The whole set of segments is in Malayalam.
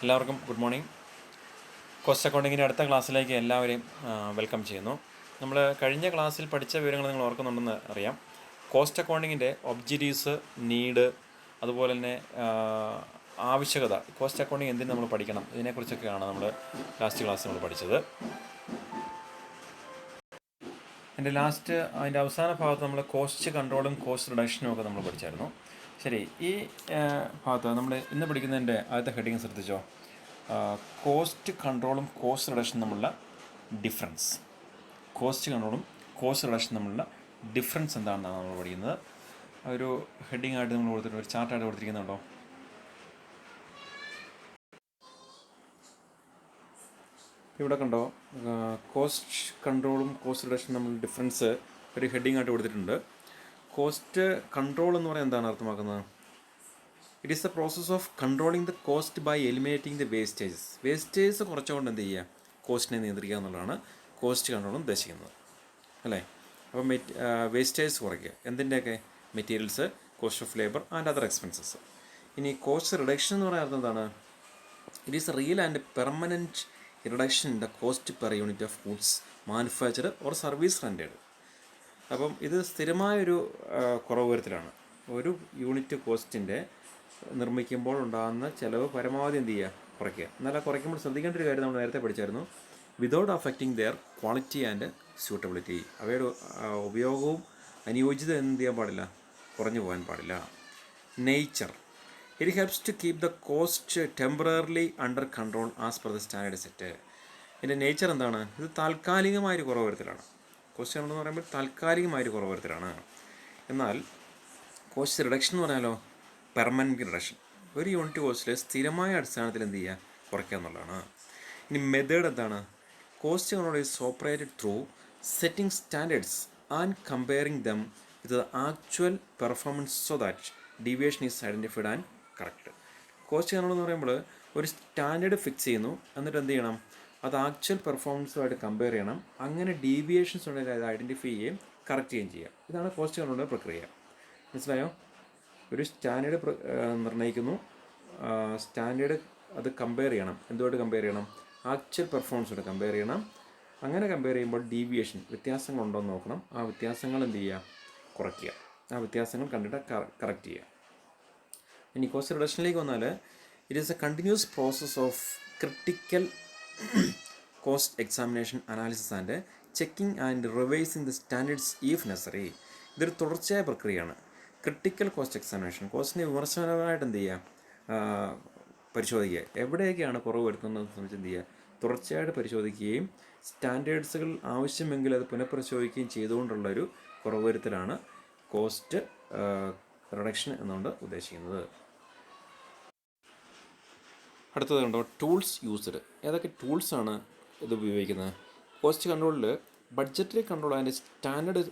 എല്ലാവർക്കും ഗുഡ് മോർണിംഗ്. കോസ്റ്റ് അക്കൗണ്ടിങ്ങിൻ്റെ അടുത്ത ക്ലാസ്സിലേക്ക് എല്ലാവരെയും വെൽക്കം ചെയ്യുന്നു. നമ്മൾ കഴിഞ്ഞ ക്ലാസ്സിൽ പഠിച്ച വിവരങ്ങൾ നിങ്ങൾ ഓർക്കുന്നുണ്ടെന്ന് അറിയാം. കോസ്റ്റ് അക്കൗണ്ടിങ്ങിൻ്റെ ഒബ്ജക്റ്റീവ്സ്, നീഡ്, അതുപോലെ തന്നെ ആവശ്യകത, കോസ്റ്റ് അക്കൗണ്ടിങ് എന്തിനു നമ്മൾ പഠിക്കണം, ഇതിനെക്കുറിച്ചൊക്കെയാണ് നമ്മൾ ലാസ്റ്റ് ക്ലാസ് നമ്മൾ പഠിച്ചത്. അതിൻ്റെ അവസാന ഭാഗത്ത് നമ്മൾ കോസ്റ്റ് കൺട്രോളും കോസ്റ്റ് റിഡക്ഷനും ഒക്കെ നമ്മൾ പഠിച്ചായിരുന്നു. ശരി, ഈ ഭാഗത്ത് നമ്മൾ ഇന്ന് പഠിക്കുന്നതിൻ്റെ ആദ്യത്തെ ഹെഡിങ് ശ്രദ്ധിച്ചോ. കോസ്റ്റ് കൺട്രോളും കോസ്റ്റ് റിഡക്ഷനും തമ്മിലുള്ള ഡിഫറൻസ്. കോസ്റ്റ് കൺട്രോളും കോസ്റ്റ് റിഡക്ഷനും തമ്മിലുള്ള ഡിഫറൻസ് എന്താണെന്നാണ് നമ്മൾ പഠിക്കുന്നത്. ഒരു ഹെഡിങ് ആയിട്ട് നമ്മൾ കൊടുത്തിട്ടുണ്ട്, ഒരു ചാർട്ടായിട്ട് കൊടുത്തിരിക്കുന്നുണ്ടോ? ഇവിടെ കണ്ടോ, കോസ്റ്റ് കൺട്രോളും കോസ്റ്റ് റിഡക്ഷനും തമ്മിലുള്ള ഡിഫറൻസ് ഒരു ഹെഡിങ് ആയിട്ട് കൊടുത്തിട്ടുണ്ട്. കോസ്റ്റ് കൺട്രോൾ എന്ന് പറയാൻ എന്താണ് അർത്ഥമാക്കുന്നത്? It is the process of controlling the cost by eliminating the wastages. Wastages കുറച്ചുകൊണ്ട് എന്ത് ചെയ്യുക, കോസ്റ്റിനെ നിയന്ത്രിക്കുക എന്നുള്ളതാണ് കോസ്റ്റ് കൺട്രോൾ ഉദ്ദേശിക്കുന്നത്, അല്ലേ? അപ്പം വേസ്റ്റേജസ് കുറയ്ക്കുക. എന്തിൻ്റെയൊക്കെ? Materials, cost of labour and other expenses. ഇനി കോസ്റ്റ് റിഡക്ഷൻ എന്ന് പറയുന്നത് എന്താണ്? It is a real and permanent reduction in the cost per unit of goods manufactured or service rendered. അപ്പം ഇത് സ്ഥിരമായൊരു കുറവ് വരുത്തലാണ്. ഒരു യൂണിറ്റ് കോസ്റ്റിൻ്റെ നിർമ്മിക്കുമ്പോൾ ഉണ്ടാകുന്ന ചിലവ് പരമാവധി എന്ത് ചെയ്യുക, കുറയ്ക്കുക. എന്നാൽ ആ കുറയ്ക്കുമ്പോൾ ശ്രദ്ധിക്കേണ്ട ഒരു കാര്യം നമ്മൾ നേരത്തെ പഠിച്ചായിരുന്നു. Without affecting their quality and suitability. അവയുടെ ഉപയോഗവും അനുയോജ്യത എന്ത് ചെയ്യാൻ പാടില്ല, കുറഞ്ഞു പോകാൻ പാടില്ല. Nature. It helps to keep the cost temporarily under control as per the standard set. ഇതിൻ്റെ നേച്ചർ എന്താണ്? ഇത് താൽക്കാലികമായൊരു കുറവ് വരുത്തലാണ്. കോസ്റ്റ് കൺട്രോൾ എന്ന് പറയുമ്പോൾ താൽക്കാലികമായൊരു കുറവ് വരുത്തലാണ്. എന്നാൽ കോസ്റ്റ് റിഡക്ഷൻ എന്ന് പറഞ്ഞാലോ പെർമനൻറ്റ് റിഡക്ഷൻ. ഒരു യൂണിറ്റ് കോസ്റ്റിൽ സ്ഥിരമായ അടിസ്ഥാനത്തിൽ എന്ത് ചെയ്യുക, കുറയ്ക്കുക എന്നുള്ളതാണ്. ഇനി മെത്തേഡ് എന്താണ്? Cost control is operated through setting standards and comparing dum with the actual performance so that deviation is identified and correct. Cost control എന്ന് പറയുമ്പോൾ ഒരു സ്റ്റാൻഡേർഡ് ഫിക്സ് ചെയ്യുന്നു, എന്നിട്ട് എന്ത് ചെയ്യണം, അത് ആക്ച്വൽ പെർഫോമൻസുമായിട്ട് കമ്പയർ ചെയ്യണം. അങ്ങനെ ഡീവിയേഷൻസ് ഉണ്ടെങ്കിൽ അത് ഐഡൻറ്റിഫൈ ചെയ്യുകയും കറക്റ്റ് ചെയ്യുകയും ചെയ്യുക. ഇതാണ് കോസ്റ്റ് കൺട്രോളിൻ്റെ പ്രക്രിയ. മനസ്സിലായോ? ഒരു സ്റ്റാൻഡേർഡ് നിർണ്ണയിക്കുന്നു, സ്റ്റാൻഡേർഡ് അത് കമ്പയർ ചെയ്യണം. എന്തുമായിട്ട് കമ്പയർ ചെയ്യണം? ആക്ച്വൽ പെർഫോമൻസോട് കമ്പയർ ചെയ്യണം. അങ്ങനെ കമ്പയർ ചെയ്യുമ്പോൾ ഡീവിയേഷൻ, വ്യത്യാസങ്ങളുണ്ടോ എന്ന് നോക്കണം. ആ വ്യത്യാസങ്ങൾ എന്ത് ചെയ്യുക, കുറയ്ക്കുക. ആ വ്യത്യാസങ്ങൾ കണ്ടിട്ട് കറക്റ്റ് ചെയ്യുക. ഇനി കോസ്റ്റ് റിഡക്ഷനിലേക്ക് വന്നാൽ it is A continuous process of critical cost examination, analysis and checking and revising the standards if നെസറി. ഇതൊരു തുടർച്ചയായ പ്രക്രിയയാണ്. ക്രിട്ടിക്കൽ കോസ്റ്റ് എക്സാമിനേഷൻ, കോസ്റ്റിനെ വിമർശനപരമായിട്ട് എന്ത് ചെയ്യുക, പരിശോധിക്കുക. എവിടെയൊക്കെയാണ് കുറവ് വരുത്തുന്നതെന്ന് സംബന്ധിച്ച് എന്ത് ചെയ്യുക, തുടർച്ചയായിട്ട് പരിശോധിക്കുകയും സ്റ്റാൻഡേർഡ്സുകൾ ആവശ്യമെങ്കിൽ അത് പുനഃപരിശോധിക്കുകയും ചെയ്തുകൊണ്ടുള്ളൊരു കുറവ് വരുത്തലാണ് കോസ്റ്റ് റിഡക്ഷൻ എന്നുകൊണ്ട് ഉദ്ദേശിക്കുന്നത്. അടുത്തത് കണ്ടോ, ടൂൾസ് യൂസ്ഡ്. ഏതൊക്കെ ടൂൾസാണ് ഇത് ഉപയോഗിക്കുന്നത്? കോസ്റ്റ് കൺട്രോളിൽ budgetary control and standard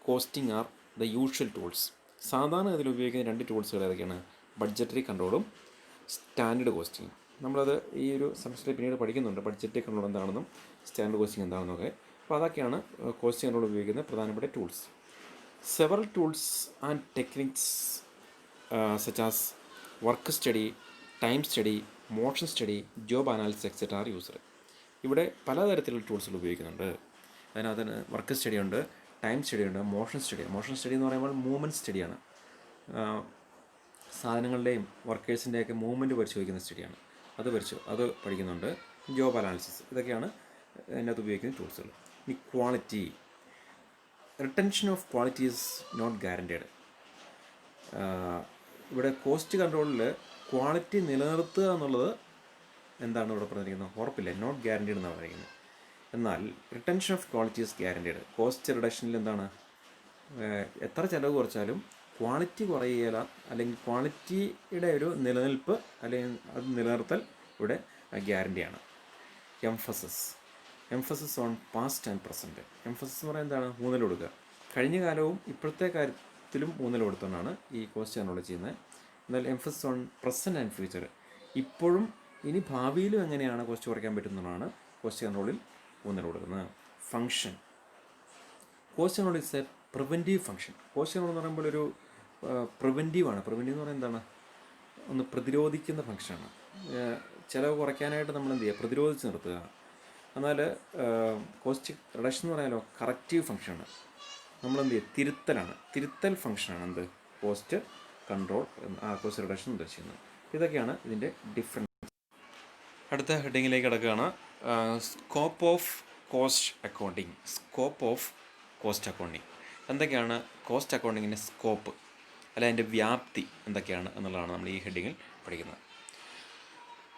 costing are the usual tools. സാധാരണ ഇതിൽ ഉപയോഗിക്കുന്ന രണ്ട് ടൂൾസുകൾ ഏതൊക്കെയാണ്? ബഡ്ജറ്ററി കൺട്രോളും സ്റ്റാൻഡേർഡ് കോസ്റ്റിങ്ങും. നമ്മളത് ഈ ഒരു സെമസ്റ്ററിൽ പിന്നീട് പഠിക്കുന്നുണ്ട്, ബഡ്ജറ്ററി കൺട്രോൾ എന്താണെന്നും സ്റ്റാൻഡേർഡ് കോസ്റ്റിംഗ് എന്താണെന്നൊക്കെ. അപ്പോൾ അതൊക്കെയാണ് കോസ്റ്റ് കൺട്രോൾ ഉപയോഗിക്കുന്ന പ്രധാനപ്പെട്ട tools. Several tools and techniques such as work study, time study, motion study, job analysis etcetera are used. ഇവിടെ പലതരത്തിലുള്ള ടൂൾസുകൾ ഉപയോഗിക്കുന്നുണ്ട്. അതിനകത്ത് വർക്ക് സ്റ്റഡി ഉണ്ട്, ടൈം സ്റ്റഡി ഉണ്ട്, മോഷൻ സ്റ്റഡി. മോഷൻ സ്റ്റഡി എന്ന് പറയുമ്പോൾ മൂവ്മെൻറ്റ് സ്റ്റഡിയാണ്. സാധനങ്ങളുടെയും വർക്കേഴ്സിൻ്റെയൊക്കെ മൂവ്മെൻറ്റ് പരിശോധിക്കുന്ന സ്റ്റഡിയാണ്. അത് പഠിക്കുന്നുണ്ട്. ജോബ് അനാലിസിസ്, ഇതൊക്കെയാണ് അതിനകത്ത് ഉപയോഗിക്കുന്ന ടൂൾസുകൾ. ഇനി quality. Retention of quality is not guaranteed. ഇവിടെ കോസ്റ്റ് കൺട്രോളിൽ ക്വാളിറ്റി നിലനിർത്തുക എന്നുള്ളത് എന്താണ് ഇവിടെ പറഞ്ഞിരിക്കുന്നത്? ഉറപ്പില്ല, നോട്ട് ഗ്യാരൻറ്റീഡ് എന്നാണ് പറഞ്ഞിരിക്കുന്നത്. എന്നാൽ retention of quality is guaranteed. Cost റിഡക്ഷനിൽ എന്താണ്? എത്ര ചിലവ് കുറച്ചാലും ക്വാളിറ്റി കുറയുകയില്ല, അല്ലെങ്കിൽ ക്വാളിറ്റിയുടെ ഒരു നിലനിൽപ്പ് അല്ലെങ്കിൽ അത് നിലനിർത്തൽ ഇവിടെ ഗ്യാരൻറ്റിയാണ്. Emphasis on past and present. Emphasis എന്ന് പറയുന്നത് എന്താണ്? ഊന്നൽ കൊടുക്കുക. കഴിഞ്ഞ കാലവും ഇപ്പോഴത്തെ കാര്യത്തിലും ഊന്നൽ കൊടുത്തുകൊണ്ടാണ് ഈ കോസ്റ്റ് കൺട്രോൾ ചെയ്യുന്നത്. എന്നാൽ emphasis on present and future, ഇപ്പോഴും ഇനി ഭാവിയിലും എങ്ങനെയാണ് കോസ്റ്റ് കുറയ്ക്കാൻ പറ്റുന്നതാണ് കോസ്റ്റ് കൺട്രോളിൽ ഊന്നൽ കൊടുക്കുന്നത്. Function. Cost control is A preventive function. Cost control എന്ന് പറയുമ്പോൾ ഒരു പ്രിവെൻറ്റീവാണ്. പ്രിവെൻറ്റീവ് എന്ന് പറയുന്നത് എന്താണ്? ഒന്ന് പ്രതിരോധിക്കുന്ന ഫങ്ഷനാണ്. ചിലവ് കുറയ്ക്കാനായിട്ട് നമ്മൾ എന്ത് ചെയ്യുക, പ്രതിരോധിച്ച് നിർത്തുക. എന്നാൽ കോസ്റ്റ് റിഡക്ഷൻ എന്ന് പറയാലോ കറക്റ്റീവ് ഫങ്ഷനാണ്. നമ്മളെന്ത് ചെയ്യുക, തിരുത്തൽ ഫങ്ഷനാണ് എന്ത് കോസ്റ്റ് കൺട്രോൾ, കോസ്റ്റ് റിഡക്ഷൻ ഉദ്ദേശിക്കുന്നത്. ഇതൊക്കെയാണ് ഇതിൻ്റെ ഡിഫറൻസ്. അടുത്ത ഹെഡിങ്ങിലേക്ക് കിടക്കുകയാണ് scope of cost accounting. Scope of cost accounting എന്തൊക്കെയാണ് കോസ്റ്റ് അക്കൗണ്ടിങ്ങിൻ്റെ സ്കോപ്പ്, അല്ല അതിൻ്റെ വ്യാപ്തി എന്തൊക്കെയാണ് എന്നുള്ളതാണ് നമ്മൾ ഈ ഹെഡിങ്ങിൽ പഠിക്കുന്നത്.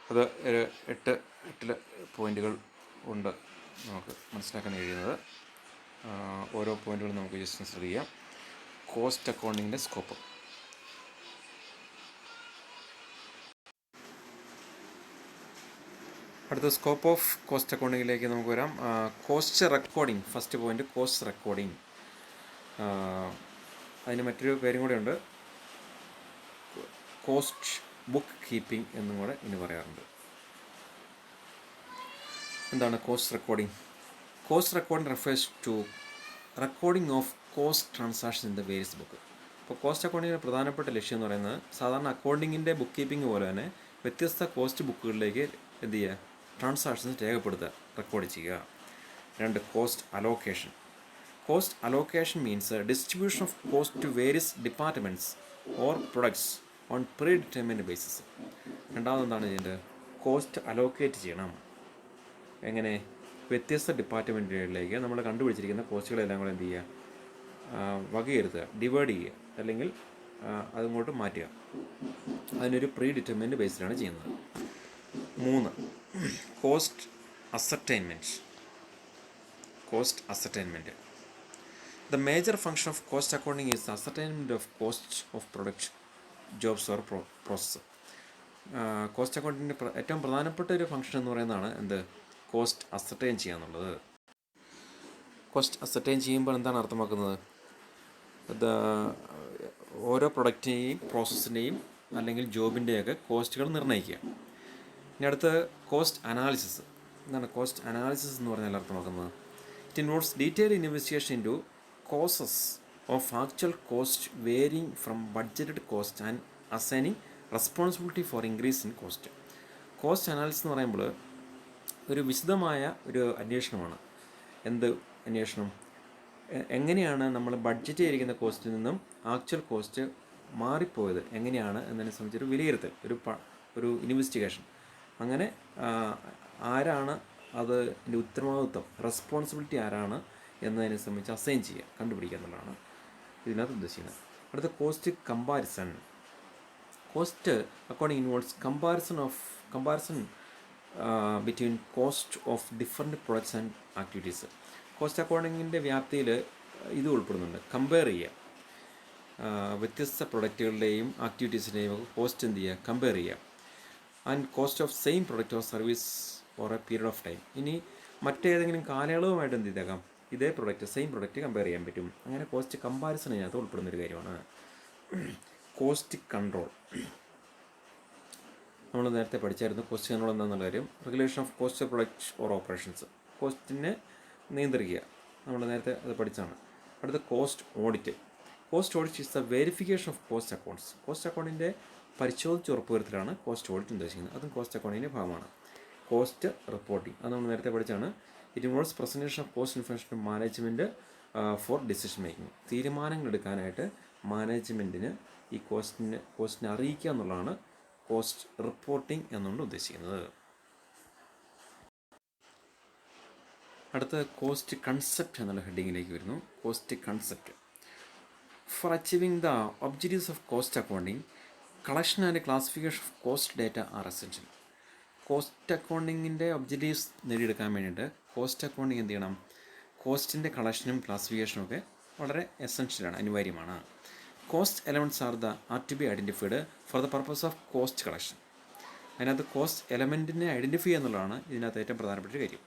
അത് ഒരു എട്ട് പോയിൻറ്റുകൾ ഉണ്ട് നമുക്ക് മനസ്സിലാക്കാൻ കഴിയുന്നത്. ഓരോ പോയിൻറ്റുകളും നമുക്ക് ജസ്റ്റ് ശ്രദ്ധിക്കാം. കോസ്റ്റ് അക്കൗണ്ടിങ്ങിൻ്റെ സ്കോപ്പ്. അടുത്ത സ്കോപ്പ് ഓഫ് കോസ്റ്റ് അക്കൗണ്ടിങ്ങിലേക്ക് നമുക്ക് വരാം. Cost recording, first point cost recording. അതിന് മറ്റൊരു പേരും കൂടെ ഉണ്ട്, കോസ്റ്റ് ബുക്ക് കീപ്പിംഗ് എന്നും കൂടെ ഇനി പറയാറുണ്ട്. എന്താണ് cost recording? Cost recording refers to recording of cost transaction in the various book. അപ്പോൾ കോസ്റ്റ് അക്കൗണ്ടിങ്ങിൻ്റെ പ്രധാനപ്പെട്ട ലക്ഷ്യം എന്ന് പറയുന്നത് സാധാരണ അക്കൗണ്ടിങ്ങിൻ്റെ ബുക്ക് കീപ്പിംഗ് പോലെ തന്നെ വ്യത്യസ്ത കോസ്റ്റ് ബുക്കുകളിലേക്ക് എന്ത് ചെയ്യുക, ട്രാൻസാക്ഷൻസ് രേഖപ്പെടുത്തുക, റെക്കോർഡ് ചെയ്യുക. രണ്ട്, cost allocation. Cost allocation means distribution of cost to various departments or products on pre determined basis. രണ്ടാമതെന്താണ് ഇതിൻ്റെ കോസ്റ്റ് അലോക്കേറ്റ് ചെയ്യണം. എങ്ങനെ? വ്യത്യസ്ത ഡിപ്പാർട്ട്മെൻറ്റുകളിലേക്ക് നമ്മൾ കണ്ടുപിടിച്ചിരിക്കുന്ന കോസ്റ്റുകളെല്ലാം കൂടെ എന്ത് ചെയ്യുക, വകയിരുത്തുക, ഡിവൈഡ് ചെയ്യുക, അല്ലെങ്കിൽ അതങ്ങോട്ട് മാറ്റുക. അതിനൊരു പ്രീ ഡിറ്റർമിൻഡ് ബേസിലാണ് ചെയ്യുന്നത്. മൂന്ന്, cost ascertainment. Cost ascertainment. The major function of cost accounting is ascertainment of cost of product, jobs or process. Cost അക്കൗണ്ടിൻ്റെ ഏറ്റവും പ്രധാനപ്പെട്ട ഒരു ഫങ്ഷൻ എന്ന് പറയുന്നതാണ് എന്ത്, കോസ്റ്റ് അസർടൈൻ ചെയ്യുക എന്നുള്ളത്. കോസ്റ്റ് അസർടൈൻ ചെയ്യുമ്പോൾ എന്താണ് അർത്ഥമാക്കുന്നത്? ഓരോ പ്രൊഡക്റ്റിൻ്റെയും പ്രോസസ്സിൻ്റെയും അല്ലെങ്കിൽ ജോബിൻ്റെയൊക്കെ കോസ്റ്റുകൾ നിർണ്ണയിക്കുക. ഇനി അടുത്ത് കോസ്റ്റ് അനാലിസിസ്. എന്താണ് കോസ്റ്റ് അനാലിസിസ് എന്ന് പറഞ്ഞാൽ അർത്ഥമാക്കുന്നത്? It involves detail investigation in to causes of actual cost varying from budgeted cost and assigning responsibility for increase in cost. Cost analysis എന്ന് പറയുമ്പോൾ ഒരു വിശദമായ ഒരു അന്വേഷണമാണ്. എന്ത് അന്വേഷണം? എങ്ങനെയാണ് നമ്മൾ ബഡ്ജറ്റ് ചെയ്തിരിക്കുന്ന കോസ്റ്റിൽ നിന്നും ആക്ച്വൽ കോസ്റ്റ് മാറിപ്പോയത് എങ്ങനെയാണ് എന്നതിനെ സംബന്ധിച്ചൊരു വിലയിരുത്തൽ, ഒരു ഇൻവെസ്റ്റിഗേഷൻ. അങ്ങനെ ആരാണ് അതിൻ്റെ ഉത്തരവാദിത്വം, റെസ്പോൺസിബിലിറ്റി ആരാണ് എന്നതിനെ സംബന്ധിച്ച് അസൈൻ ചെയ്യുക, കണ്ടുപിടിക്കുക എന്നുള്ളതാണ് ഇതിനകത്ത് ഉദ്ദേശിക്കുന്നത്. അടുത്ത cost comparison. Cost accounting involves comparison between cost of different products and activities. Cost അക്കൗണ്ടിങ്ങിൻ്റെ വ്യാപ്തിയിൽ ഇത് ഉൾപ്പെടുന്നുണ്ട്. കമ്പയർ ചെയ്യുക, വ്യത്യസ്ത പ്രൊഡക്റ്റുകളുടെയും ആക്ടിവിറ്റീസിൻ്റെയും ഒക്കെ കോസ്റ്റ് എന്ത് ചെയ്യുക, കമ്പയർ ചെയ്യുക. And cost of same product or service for A period of time. ഇനി മറ്റേതെങ്കിലും കാലയളവുമായിട്ട് എന്ത് ചെയ്തേക്കാം, ഇതേ പ്രൊഡക്റ്റ്, സെയിം പ്രൊഡക്റ്റ് കമ്പയർ ചെയ്യാൻ പറ്റും. അങ്ങനെ കോസ്റ്റ് കമ്പാരിസൺ ഇതിനകത്ത് ഉൾപ്പെടുന്നൊരു കാര്യമാണ്. കോസ്റ്റ് കൺട്രോൾ നമ്മൾ നേരത്തെ പഠിച്ചായിരുന്നു. കോസ്റ്റ് കൺട്രോൾ എന്താണെന്നുള്ള കാര്യം. Regulation of cost of product or operations. കോസ്റ്റിനെ നിയന്ത്രിക്കുക, നമ്മൾ നേരത്തെ അത് പഠിച്ചതാണ്. അടുത്ത cost audit. Cost audit is the verification of cost accounts. Cost അക്കൗണ്ടിൻ്റെ പരിശോധിച്ച് ഉറപ്പുവരുത്തലാണ് കോസ്റ്റ് ഓഡിറ്റ് ഉദ്ദേശിക്കുന്നത്. അതും കോസ്റ്റ് അക്കൗണ്ടിൻ്റെ ഭാഗമാണ്. കോസ്റ്റ് റിപ്പോർട്ടിംഗ്, അത് നമ്മൾ നേരത്തെ പഠിച്ചാണ്. It involves presentation of cost information management for decision making. തീരുമാനങ്ങൾ എടുക്കാനായിട്ട് മാനേജ്മെൻറ്റിന് ഈ കോസ്റ്റിനെ അറിയിക്കുക എന്നുള്ളതാണ് കോസ്റ്റ് റിപ്പോർട്ടിംഗ് എന്നുകൊണ്ട് ഉദ്ദേശിക്കുന്നത്. അടുത്ത കോസ്റ്റ് കൺസെപ്റ്റ് എന്നുള്ള ഹെഡിങ്ങിലേക്ക് വരുന്നു. Cost concept. For achieving the objectives of cost accounting, collection and classification of cost data are essential. കോസ്റ്റ് അക്കൗണ്ടിങ്ങിൻ്റെ ഒബ്ജക്റ്റീവ്സ് നേടിയെടുക്കാൻ വേണ്ടിയിട്ട് കോസ്റ്റ് അക്കൗണ്ടിങ് എന്ത് ചെയ്യണം, കോസ്റ്റിൻ്റെ കളക്ഷനും ക്ലാസിഫിക്കേഷനും ഒക്കെ വളരെ എസെൻഷ്യലാണ്, അനിവാര്യമാണ്. Cost elements are to be identified for the purpose of cost collection. അതിനകത്ത് കോസ്റ്റ് എലമെൻറ്റിനെ ഐഡൻറ്റിഫൈ ചെയ്യുക എന്നുള്ളതാണ് ഇതിനകത്ത് ഏറ്റവും പ്രധാനപ്പെട്ട ഒരു കാര്യം.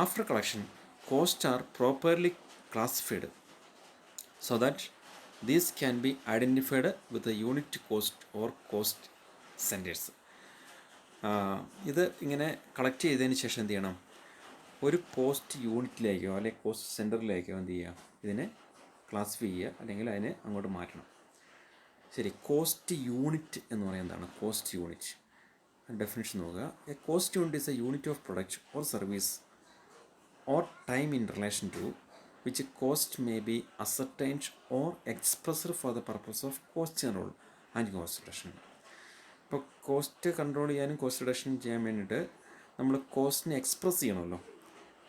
After collection, cost are properly classified so that these can be identified with a unit cost or cost centres. ഇത് ഇങ്ങനെ കളക്ട് ചെയ്തതിന് ശേഷം എന്ത് ചെയ്യണം, ഒരു കോസ്റ്റ് യൂണിറ്റിലേക്കോ അല്ലെങ്കിൽ കോസ്റ്റ് സെൻറ്ററിലേക്കോ എന്ത് ചെയ്യുക, ഇതിനെ ക്ലാസിഫൈ ചെയ്യുക, അല്ലെങ്കിൽ അതിനെ അങ്ങോട്ട് മാറ്റണം. ശരി, കോസ്റ്റ് യൂണിറ്റ് എന്ന് പറയുന്നത് എന്താണ്? കോസ്റ്റ് യൂണിറ്റ് ഡെഫിനിഷൻ നോക്കുക. A cost unit is A unit of product or service or time in relation to which cost may be ascertained or expressed for the purpose of cost control and cost reduction. ഇപ്പോൾ കോസ്റ്റ് കൺട്രോൾ ചെയ്യാനും കോസ്റ്റ് റിഡക്ഷൻ ചെയ്യാൻ വേണ്ടിയിട്ട് നമ്മൾ കോസ്റ്റിനെ എക്സ്പ്രസ് ചെയ്യണമല്ലോ.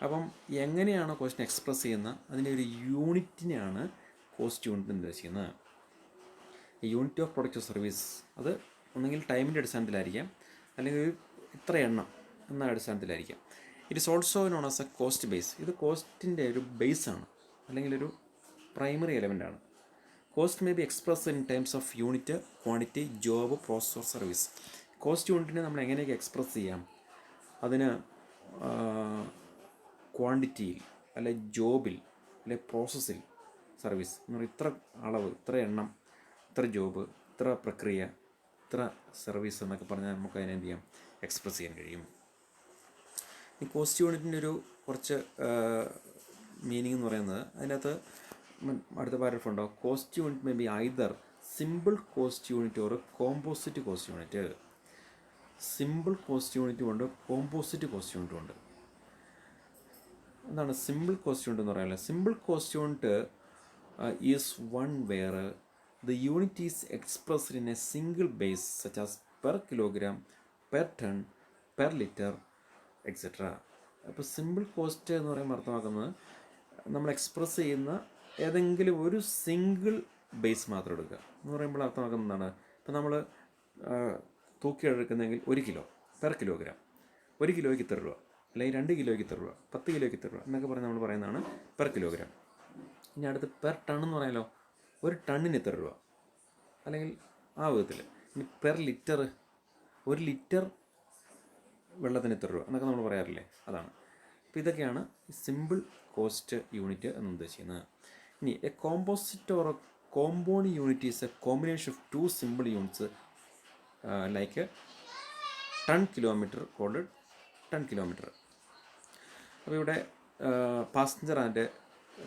അപ്പം എങ്ങനെയാണോ കോസ്റ്റിനെ എക്സ്പ്രസ് ചെയ്യുന്നത് അതിൻ്റെ ഒരു യൂണിറ്റിനെയാണ് കോസ്റ്റ് യൂണിറ്റ് എന്ന് ഉദ്ദേശിക്കുന്നത്. യൂണിറ്റ് ഓഫ് പ്രൊഡക്റ്റ് സർവീസ് അത് ഒന്നെങ്കിൽ ടൈമിൻ്റെ അടിസ്ഥാനത്തിലായിരിക്കാം, അല്ലെങ്കിൽ ഒരു ഇത്ര എണ്ണം എന്ന അടിസ്ഥാനത്തിലായിരിക്കാം. It is also known as a cost base. ഇത് കോസ്റ്റിൻ്റെ ഒരു ബേസാണ്, അല്ലെങ്കിൽ ഒരു പ്രൈമറി എലമെൻ്റാണ്. Cost may be express in terms of unit, quantity, job, process or service. Cost യൂണിറ്റിനെ നമ്മൾ എങ്ങനെയൊക്കെ എക്സ്പ്രസ് ചെയ്യാം? അതിന് ക്വാണ്ടിറ്റിയിൽ, അല്ലെ ജോബിൽ, അല്ലെ പ്രോസസ്സിൽ, സർവീസ് എന്ന് പറയുന്നത് ഇത്ര അളവ്, ഇത്ര എണ്ണം, ഇത്ര ജോബ്, ഇത്ര പ്രക്രിയ, ഇത്ര സർവീസ് എന്നൊക്കെ പറഞ്ഞാൽ നമുക്ക് അതിനെ എന്ത് ചെയ്യാം? എക്സ്പ്രസ് ചെയ്യാൻ കഴിയും. ഈ കോസ്റ്റ് യൂണിറ്റിൻ്റെ ഒരു കുറച്ച് മീനിങ് എന്ന് പറയുന്നത്, അതിനകത്ത് അടുത്ത പാരഗ്രാഫ് ഉണ്ടോ, cost unit may be either simple cost unit or composite cost unit. Simple cost യൂണിറ്റും ഉണ്ട്, കോമ്പോസിറ്റ് കോസ്റ്റ് യൂണിറ്റും ഉണ്ട്. എന്താണ് സിമ്പിൾ കോസ്റ്റ് യൂണിറ്റ് എന്ന് പറയുന്നത്? Simple cost unit is one where the unit is expressed in a single base such as per kilogram, per ton, per litre, etcetera. അപ്പോൾ സിമ്പിൾ കോസ്റ്റ് എന്ന് പറയുമ്പോൾ അർത്ഥമാക്കുന്നത് നമ്മൾ എക്സ്പ്രസ് ചെയ്യുന്ന ഏതെങ്കിലും ഒരു സിംഗിൾ ബേസ് മാത്രം എടുക്കുക എന്ന് പറയുമ്പോൾ അർത്ഥമാക്കുന്നത് എന്താണ്? ഇപ്പോൾ നമ്മൾ തൂക്കിയെടുക്കുന്നെങ്കിൽ 1 കിലോ പെർ കിലോഗ്രാം, 1 കിലോയ്ക്ക് ഇത്ര രൂപ, അല്ലെങ്കിൽ 2 കിലോയ്ക്ക് ഇത്ര രൂപ, 10 കിലോയ്ക്ക് ഇത്ര രൂപ എന്നൊക്കെ പറഞ്ഞ് നമ്മൾ പറയുന്നതാണ് പെർ കിലോഗ്രാം. ഇനി അടുത്ത് പെർ ടൺ എന്ന് പറയാലോ, 1 ടണ്ണിന് ഇത്ര രൂപ, അല്ലെങ്കിൽ ആ വിധത്തിൽ. ഇനി പെർ ലിറ്റർ, 1 ലിറ്റർ വെള്ളത്തിന് ഇത്ര രൂപ എന്നൊക്കെ നമ്മൾ പറയാറില്ലേ, അതാണ്. അപ്പോൾ ഇതൊക്കെയാണ് സിമ്പിൾ കോസ്റ്റ് യൂണിറ്റ് എന്ന് ഉദ്ദേശിക്കുന്നത്. ഇനി a composite or compound unit is a combination of 2 simple units like ton kilometre called ton kilometre. അപ്പോൾ ഇവിടെ passenger and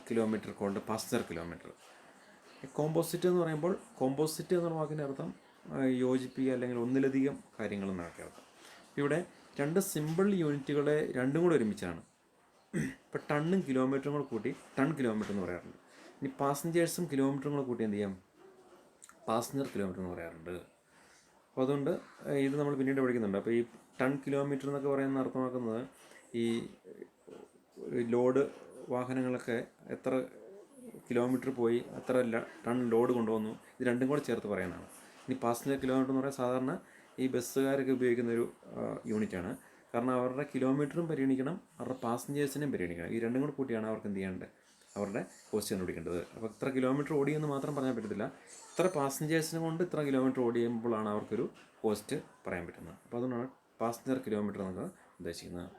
kilometre called passenger kilometre. Composite എന്ന് പറയുമ്പോൾ, കോമ്പോസിറ്റ് എന്ന വാക്കിൻ്റെ അർത്ഥം യോജിപ്പിക്കുക, അല്ലെങ്കിൽ ഒന്നിലധികം കാര്യങ്ങൾ എന്നൊക്കെ അർത്ഥം. ഇവിടെ 2 സിമ്പിൾ യൂണിറ്റുകളെ രണ്ടും കൂടെ ഒരുമിച്ചാണ്. ഇപ്പോൾ ടണ്ണും കിലോമീറ്ററും കൂടെ കൂട്ടി ടൺ കിലോമീറ്റർ എന്ന് പറയാറുണ്ട്. ഇനി പാസഞ്ചേഴ്സും കിലോമീറ്ററും കൂടെ കൂട്ടി എന്ത് ചെയ്യാം? പാസഞ്ചർ കിലോമീറ്റർ എന്ന് പറയാറുണ്ട്. അപ്പോൾ അതുകൊണ്ട് ഇത് നമ്മൾ പിന്നീട് പഠിക്കുന്നുണ്ട്. അപ്പോൾ ഈ ടൺ കിലോമീറ്റർ എന്നൊക്കെ പറയുന്ന അർത്ഥമാക്കുന്നത് ഈ ലോഡ് വാഹനങ്ങളൊക്കെ എത്ര കിലോമീറ്റർ പോയി, എത്ര ടൺ ലോഡ് കൊണ്ടുവന്നു, ഇത് രണ്ടും കൂടെ ചേർത്ത് പറയുന്നതാണ്. ഇനി പാസഞ്ചർ കിലോമീറ്റർ എന്ന് പറയുന്നത് സാധാരണ ഈ ബസ്സുകാരൊക്കെ ഉപയോഗിക്കുന്ന ഒരു യൂണിറ്റാണ്. കാരണം അവരുടെ കിലോമീറ്ററും പരിഗണിക്കണം, അവരുടെ പാസഞ്ചേഴ്സിനെയും പരിഗണിക്കണം. ഈ രണ്ടും കൂടെ കൂട്ടിയാണ് അവർക്ക് എന്ത് ചെയ്യേണ്ടത്? അവരുടെ കോസ്റ്റ് കണ്ടുപിടിക്കേണ്ടത്. അപ്പോൾ ഇത്ര കിലോമീറ്റർ ഓടിയെന്ന് മാത്രം പറയാൻ പറ്റത്തില്ല, ഇത്ര പാസഞ്ചേഴ്സിനെ കൊണ്ട് ഇത്ര കിലോമീറ്റർ ഓടിയുമ്പോഴാണ് അവർക്കൊരു കോസ്റ്റ് പറയാൻ പറ്റുന്നത്. അപ്പോൾ അതുകൊണ്ടാണ് പാസഞ്ചർ കിലോമീറ്റർ എന്നൊക്കെ ഉദ്ദേശിക്കുന്നത്.